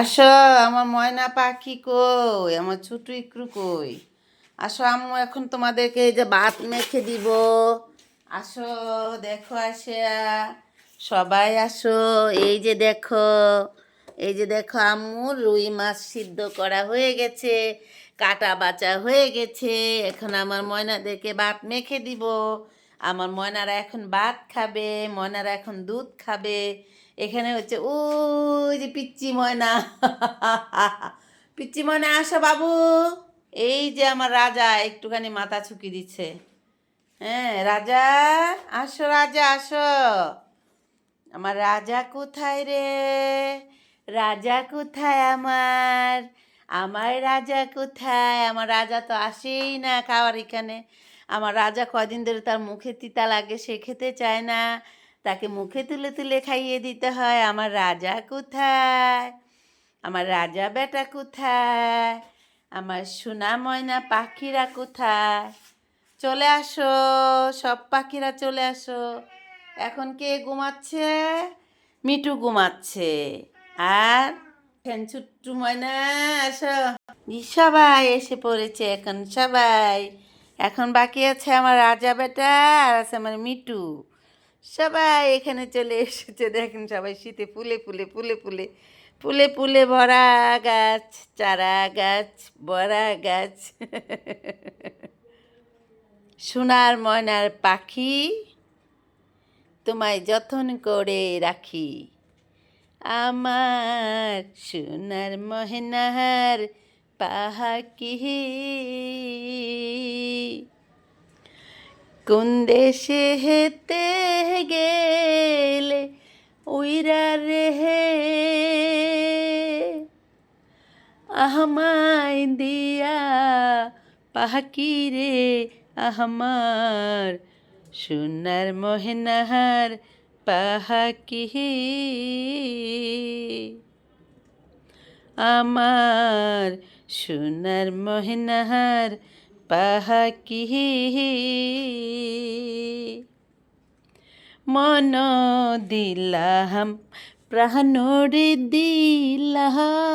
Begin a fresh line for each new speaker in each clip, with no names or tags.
আসো, আমার ময়না পাখি কই, আমার ছোট ইকরু কই? আসো আম্মু, এখন তোমাদেরকে এই যে ভাত মেখে দিব। আসো, দেখো আসিয়া, সবাই আসো। এই যে দেখো, এই যে দেখো আম্মু, রুই মাছ সিদ্ধ করা হয়ে গেছে, কাটা বাচা হয়ে গেছে। এখন আমার ময়নাদেরকে ভাত মেখে দিব। আমার ময়নারা এখন ভাত খাবে, ময়নারা এখন দুধ খাবে। এখানে হচ্ছে ওই যে পিচ্চি ময়না। পিচ্চি ময়না আসো বাবু। এই যে আমার রাজা একটুখানি মাথা ছুকি দিচ্ছে। হ্যাঁ রাজা, আসো রাজা আসো। আমার রাজা কোথায় রে? রাজা কোথায় আমার? আমার রাজা কোথায়? আমার রাজা তো আসেই না খাওয়ার এখানে। আমার রাজা কয়দিন ধরে তার মুখে তিতা লাগে, সে খেতে চায় না। তাকে মুখে তুলে তুলে খাইয়ে দিতে হয়। আমার রাজা কোথায়? আমার রাজা বেটা কোথায়? আমার সোনা ময়না পাখিরা কোথায়? চলে আসো, সব পাখিরা চলে আসো। এখন কে ঘুমাচ্ছে? মিঠু ঘুমাচ্ছে। আর ছোট্টু ময়না, আসো। সবাই এসে পড়েছে এখন, সবাই। এখন বাকি আছে আমার রাজা বেটা, আর আছে আমার মিটু। সবাই এখানে চলে এসেছে, দেখেন সবাই শীতে ফুলে ফুলে ফুলে ফুলে ফুলে ফুলে ভরা গাছ, চারা গাছ, ভরা গাছ। সোনার ময়নার পাখি, তোমায় যত্ন করে রাখি। আমার সোনার ময়নার পাখি, কোন দেশে হেতে গেলে উইরা রে, আমায় দিয়া পাখি রে, আমার সোনার ময়নার পাখি। আমার সোনার ময়নার পাখি। মন দিলাম, প্রাণরে দিলাম,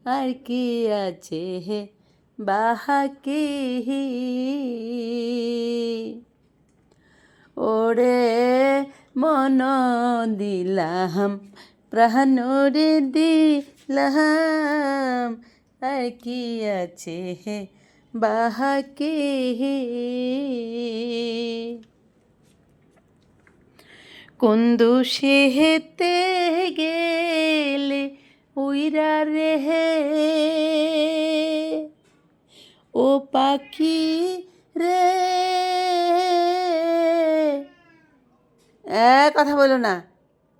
আর কি আছে হে বাহাকি। ওরে মন দিলাম, প্রাণরে দিলাম, আর কি আছে হে বাহাকি। কোন দোষে হেতে গেলে উইরা রে, ও পাখি রে। কথা বলো না,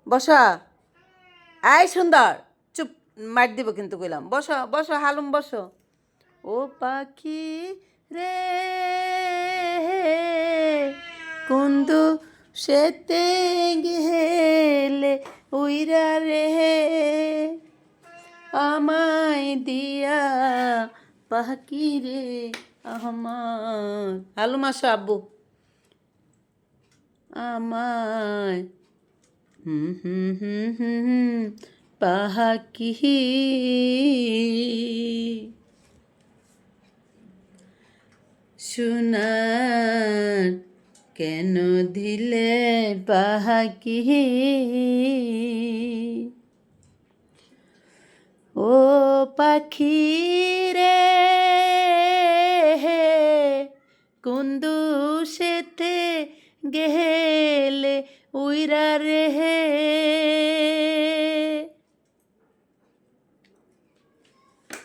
বসো। আয় সুন্দর, চুপ, মার দিব কিন্তু কইলাম। বসো বসো হালুম, বসো। ও পাখি রে, কুন্দু সেতে গেলে উইরা রে, আমায় দিয়া পাখি রে আমার। হালুম আসো আব্বু। আমায় পাখি। সোনার কেন দিলে পাখি? ও পাখি রে, কুন্দু সেতে গেলে উইরা রে,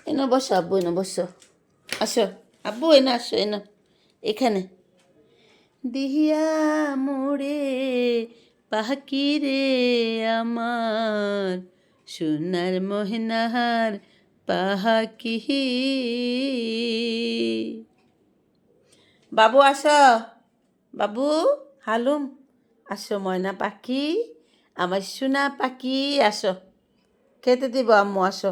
এনো বসো আব্বু, এনো বসো। আসো আব্বু, এনো আসো, এনো এখানে। দিহিয়া মোরে পাখি রে, আমার সোনার ময়নার পাখি। বাবু আসো, বাবু হালুম, আসো ময়না পাখি, আমার সোনা পাখি, আসো খেতে দিব আম্মু, আসো।